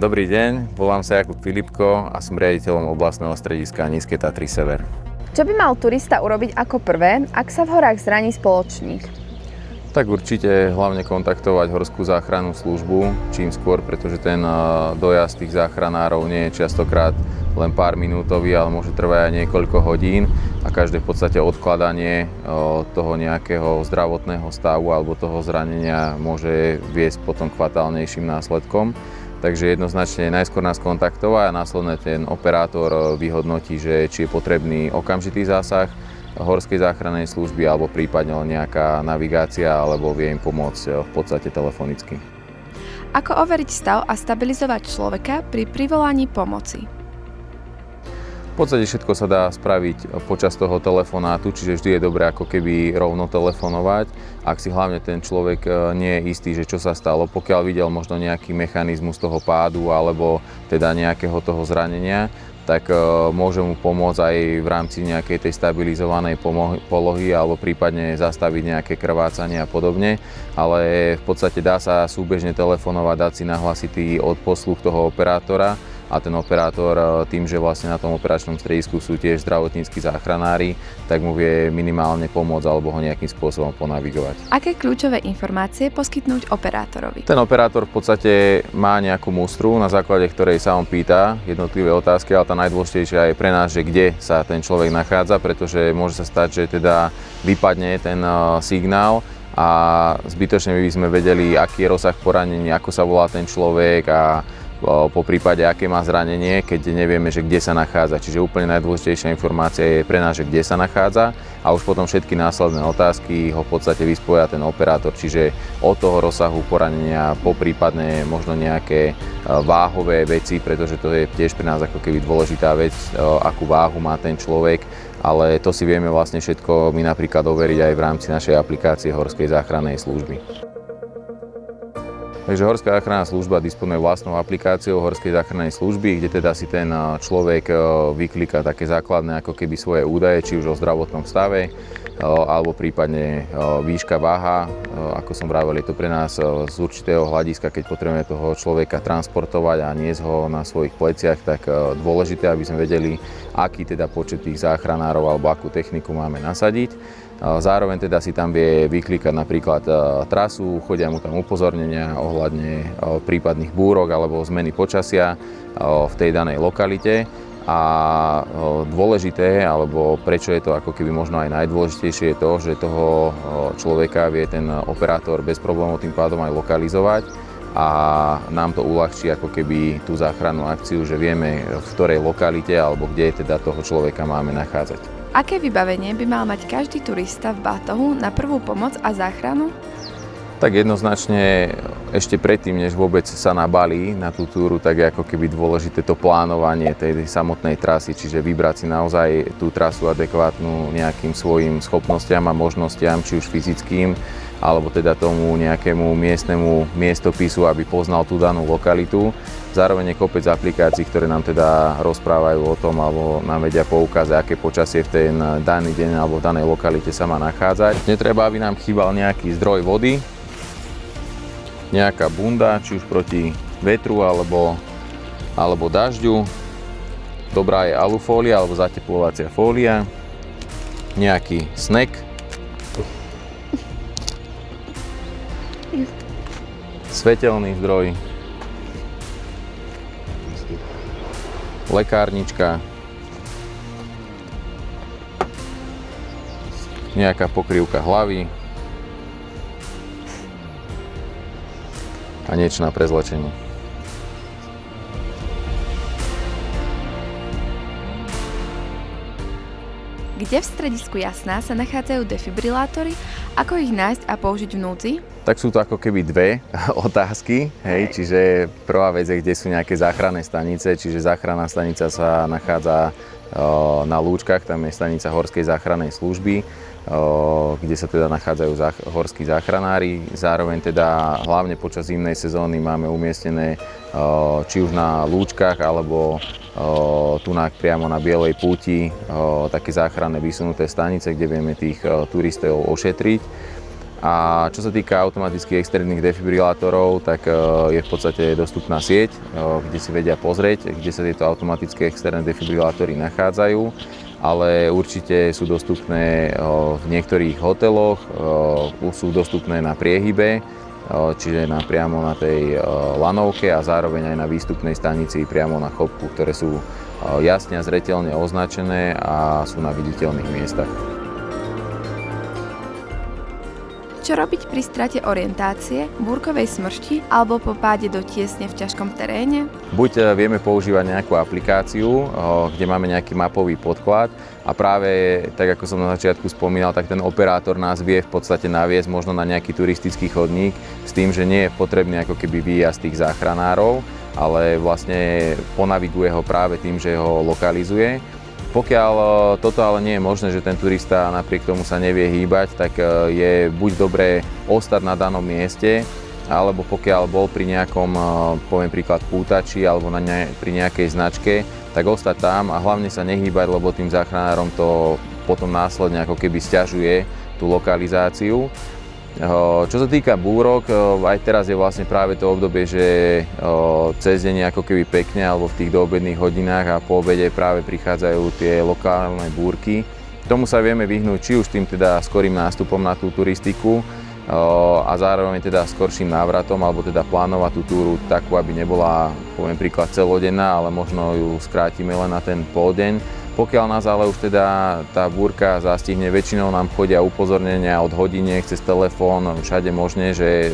Dobrý deň, volám sa Jakub Filipko a som riaditeľom oblastného strediska Nízke Tatry Sever. Čo by mal turista urobiť ako prvé, ak sa v horách zraní spoločník? Tak určite hlavne kontaktovať Horskú záchrannú službu čím skôr, pretože ten dojazd tých záchranárov nie je častokrát len pár minútový, ale môže trvať aj niekoľko hodín a každé v podstate odkladanie toho nejakého zdravotného stavu alebo toho zranenia môže viesť potom k fatálnejším následkom. Takže jednoznačne najskôr nás kontaktovať a následne ten operátor vyhodnotí, že či je potrebný okamžitý zásah Horskej záchrannej služby alebo prípadne len nejaká navigácia alebo vie im pomôcť v podstate telefonicky. Ako overiť stav a stabilizovať človeka pri privolaní pomoci? V podstate všetko sa dá spraviť počas toho telefonátu, čiže vždy je dobré ako keby rovno telefonovať. Ak si hlavne ten človek nie je istý, že čo sa stalo, pokiaľ videl možno nejaký mechanizmus toho pádu alebo teda nejakého toho zranenia, tak môže mu pomôcť aj v rámci nejakej tej stabilizovanej polohy alebo prípadne zastaviť nejaké krvácanie a podobne. Ale v podstate dá sa súbežne telefonovať, dať si nahlasitý odposluch toho operátora a ten operátor tým, že vlastne na tom operačnom stredisku sú tiež zdravotnícki záchranári, tak mu vie minimálne pomôcť alebo ho nejakým spôsobom ponavigovať. Aké kľúčové informácie poskytnúť operátorovi? Ten operátor v podstate má nejakú mustru, na základe ktorej sa on pýta jednotlivé otázky, ale tá najdôležitejšia je pre nás, že kde sa ten človek nachádza, pretože môže sa stať, že teda vypadne ten signál a zbytočne by sme vedeli, aký je rozsah poranenia, ako sa volá ten človek a po prípade, aké má zranenie, keď nevieme, že kde sa nachádza. Čiže úplne najdôležitejšia informácia je pre nás, že kde sa nachádza a už potom všetky následné otázky ho v podstate vyspoja ten operátor. Čiže od toho rozsahu poranenia po prípadne možno nejaké váhové veci, pretože to je tiež pre nás ako keby dôležitá vec, akú váhu má ten človek, ale to si vieme vlastne všetko my napríklad overiť aj v rámci našej aplikácie Horskej záchrannej služby. Takže Horská záchranná služba disponuje vlastnou aplikáciou Horskej záchrannej služby, kde teda si ten človek vyklika také základné ako keby svoje údaje, či už o zdravotnom stave, alebo prípadne výška, váha. Ako som vravel, je to pre nás z určitého hľadiska, keď potrebujeme toho človeka transportovať a niesť ho na svojich pleciach, tak dôležité, aby sme vedeli, aký teda počet tých záchranárov alebo akú techniku máme nasadiť. Zároveň teda si tam vie vyklikať napríklad trasu, chodia mu tam upozornenia ohľadne prípadných búrok alebo zmeny počasia v tej danej lokalite. A dôležité, alebo prečo je to ako keby možno aj najdôležitejšie, je to, že toho človeka vie ten operátor bez problémov tým pádom aj lokalizovať a nám to uľahčí ako keby tú záchrannú akciu, že vieme v ktorej lokalite alebo kde teda toho človeka máme nachádzať. Aké vybavenie by mal mať každý turista v bátohu na prvú pomoc a záchranu? Tak jednoznačne ešte predtým, než vôbec sa nabalí na tú túru, tak je ako keby dôležité to plánovanie tej samotnej trasy, čiže vybrať si naozaj tú trasu adekvátnu nejakým svojim schopnostiam a možnostiam, či už fyzickým, alebo teda tomu nejakému miestnemu miestopisu, aby poznal tú danú lokalitu. Zároveň je kopec aplikácií, ktoré nám teda rozprávajú o tom, alebo nám vedia poukázať, aké počasie v ten daný deň alebo v danej lokalite sa má nachádzať. Netreba, aby nám chýbal nejaký zdroj vody, nejaká bunda, či už proti vetru alebo dažďu. Dobrá je alufólia alebo zateplovacia fólia, nejaký snack, svetelný zdroj, lekárnička, nejaká pokrývka hlavy a niečo na prezlečenie. Kde v stredisku Jasná sa nachádzajú defibrilátory, ako ich nájsť a použiť v núdzi? Tak sú to ako keby dve otázky, hej, čiže prvá vec je, kde sú nejaké záchranné stanice, čiže záchranná stanica sa nachádza na Lúčkach, tam je stanica Horskej záchrannej služby, kde sa teda nachádzajú horskí záchranári. Zároveň teda hlavne počas zimnej sezóny máme umiestnené či už na Lúčkach alebo tunák priamo na Bielej púti také záchranné vysunuté stanice, kde vieme tých turistov ošetriť. A čo sa týka automatických externých defibrilátorov, tak je v podstate dostupná sieť, kde si vedia pozrieť, kde sa tieto automatické externé defibrilátory nachádzajú, ale určite sú dostupné v niektorých hoteloch, sú dostupné na priehybe, čiže priamo na tej lanovke a zároveň aj na výstupnej stanici priamo na chopku, ktoré sú jasne a zreteľne označené a sú na viditeľných miestach. Čo robiť pri strate orientácie, búrkovej smršti alebo po páde do tiesne v ťažkom teréne? Buď vieme používať nejakú aplikáciu, kde máme nejaký mapový podklad a práve, tak ako som na začiatku spomínal, tak ten operátor nás vie v podstate naviesť možno na nejaký turistický chodník s tým, že nie je potrebný ako keby výjazd tých záchranárov, ale vlastne ponaviguje ho práve tým, že ho lokalizuje. Pokiaľ toto ale nie je možné, že ten turista napriek tomu sa nevie hýbať, tak je buď dobré ostať na danom mieste, alebo pokiaľ bol pri nejakom, poviem príklad, pútači alebo pri nejakej značke, tak ostať tam a hlavne sa nehýbať, lebo tým záchranárom to potom následne ako keby sťažuje tú lokalizáciu. Čo sa týka búrok, aj teraz je vlastne práve to obdobie, že cez deň ako keby pekne alebo v tých doobedných hodinách a po obede práve prichádzajú tie lokálne búrky. Tomu sa vieme vyhnúť či už tým teda skorým nástupom na tú turistiku a zároveň teda skorším návratom alebo teda plánovať tú túru takú, aby nebola, poviem príklad, celodenná, ale možno ju skrátime len na ten poldeň. Pokiaľ nás ale už teda tá búrka zastihne, väčšinou nám chodia upozornenia od hodiniek cez telefón, všade možne, že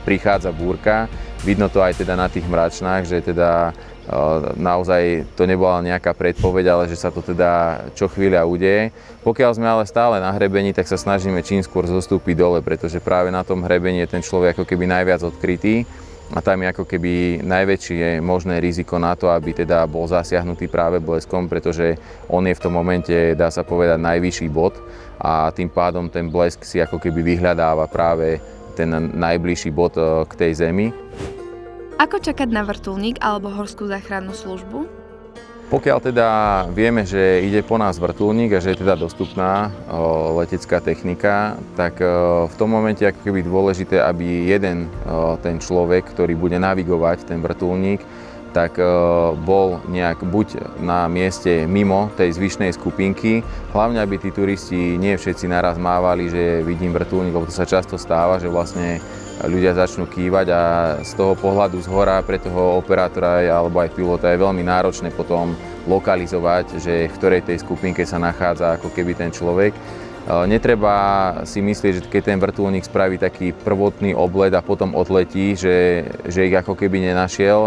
prichádza búrka. Vidno to aj teda na tých mračnách, že teda naozaj to nebola nejaká predpoveď, ale že sa to teda čo chvíľa udeje. Pokiaľ sme ale stále na hrebení, tak sa snažíme čím skôr zostúpiť dole, pretože práve na tom hrebení je ten človek ako keby najviac odkrytý. A tam je ako keby najväčšie možné riziko na to, aby teda bol zasiahnutý práve bleskom, pretože on je v tom momente, dá sa povedať, najvyšší bod a tým pádom ten blesk si ako keby vyhľadáva práve ten najbližší bod k tej zemi. Ako čakať na vrtuľník alebo horskú záchrannú službu? Pokiaľ teda vieme, že ide po nás vrtuľník a že je teda dostupná letecká technika, tak v tom momente ako keby dôležité, aby jeden ten človek, ktorý bude navigovať ten vrtuľník, tak bol nejak buď na mieste mimo tej zvyšnej skupinky, hlavne aby tí turisti nie všetci naraz mávali, že vidím vrtuľník, lebo to sa často stáva, že vlastne ľudia začnú kývať a z toho pohľadu zhora pre toho operátora alebo aj pilota je veľmi náročné potom lokalizovať, že v ktorej tej skupinke sa nachádza ako keby ten človek. Netreba si myslieť, že keď ten vrtuľník spraví taký prvotný oblet a potom odletí, že ich ako keby nenašiel.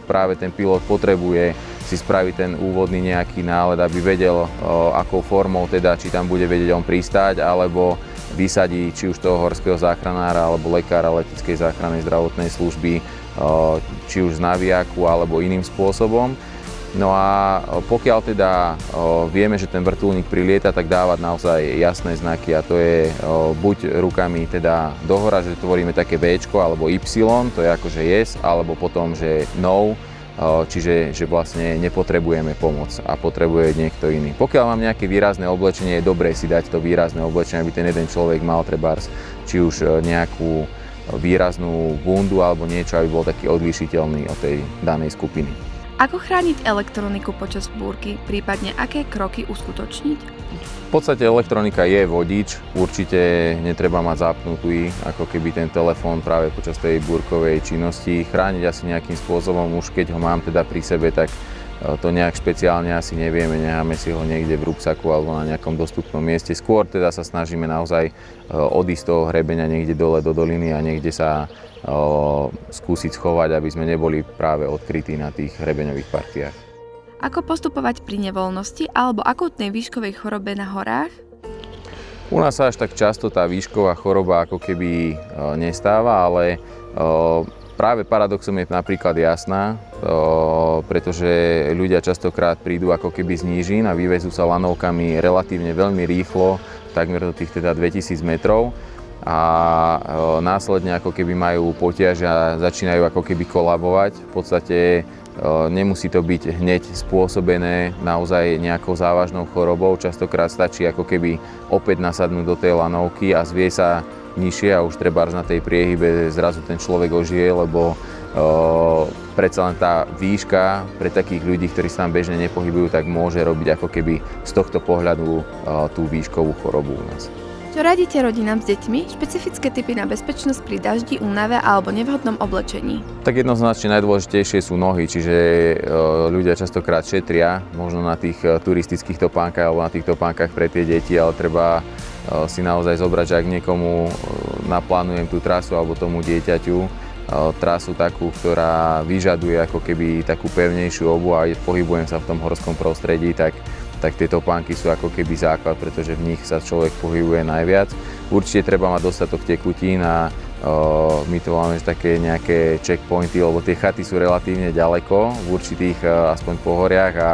Práve ten pilot potrebuje si spraviť ten úvodný nejaký nálet, aby vedel, akou formou teda, či tam bude vedieť on pristáť, alebo vysadí či už toho horského záchranára alebo lekára leteckej záchrannej zdravotnej služby, či už z navijaku alebo iným spôsobom. No a pokiaľ teda vieme, že ten vrtuľník prilieta, tak dávať naozaj jasné znaky a to je buď rukami teda dohora, že tvoríme také Bčko alebo Y, to je akože yes, alebo potom, že no, čiže že vlastne nepotrebujeme pomoc a potrebuje niekto iný. Pokiaľ mám nejaké výrazné oblečenie, je dobré si dať to výrazné oblečenie, aby ten jeden človek mal trebárs či už nejakú výraznú bundu alebo niečo, aby bol taký odlíšiteľný od tej danej skupiny. Ako chrániť elektroniku počas búrky, prípadne aké kroky uskutočniť? V podstate elektronika je vodič, určite netreba mať zapnutý ako keby ten telefón práve počas tej búrkovej činnosti. Chrániť asi nejakým spôsobom, už keď ho mám teda pri sebe, tak to nejak špeciálne asi nevieme, necháme si ho niekde v rúbsaku alebo na nejakom dostupnom mieste. Skôr teda sa snažíme naozaj odísť z toho hrebenia niekde dole do doliny a niekde sa skúsiť schovať, aby sme neboli práve odkrytí na tých hrebeňových partiách. Ako postupovať pri nevoľnosti alebo akútnej výškovej chorobe na horách? U nás sa až tak často tá výšková choroba ako keby nestáva, ale práve paradoxom je napríklad jasná, pretože ľudia častokrát prídu ako keby z nížin a vyvezú sa lanovkami relatívne veľmi rýchlo, takmer do tých teda 2000 metrov a následne ako keby majú potiaž a začínajú ako keby kolabovať. V podstate nemusí to byť hneď spôsobené naozaj nejakou závažnou chorobou, častokrát stačí ako keby opäť nasadnúť do tej lanovky a zvie sa nižšie a už trebárs na tej priehybe zrazu ten človek ožije, lebo predsa len tá výška pre takých ľudí, ktorí sa tam bežne nepohybujú, tak môže robiť ako keby z tohto pohľadu tú výškovú chorobu u nás. Čo radíte rodinám s deťmi? Špecifické tipy na bezpečnosť pri daždi, únave alebo nevhodnom oblečení? Tak jednoznačne najdôležitejšie sú nohy, čiže ľudia častokrát šetria možno na tých turistických topánkach alebo na tých topánkach pre tie deti, ale treba si naozaj zobrať, že ak niekomu naplánujem tú trasu alebo tomu dieťaťu trasu takú, ktorá vyžaduje ako keby takú pevnejšiu obuv a pohybujem sa v tom horskom prostredí, tak tie topánky sú ako keby základ, pretože v nich sa človek pohybuje najviac. Určite treba mať dostatok tekutín a my to máme také nejaké checkpointy, lebo tie chaty sú relatívne ďaleko v určitých aspoň pohoriach a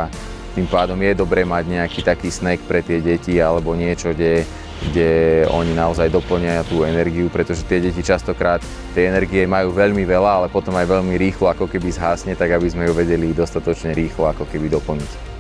tým pádom je dobré mať nejaký taký snack pre tie deti alebo niečo, kde oni naozaj doplňajú tú energiu, pretože tie deti častokrát tej energie majú veľmi veľa, ale potom aj veľmi rýchlo ako keby zhasne, tak aby sme ju vedeli dostatočne rýchlo ako keby doplniť.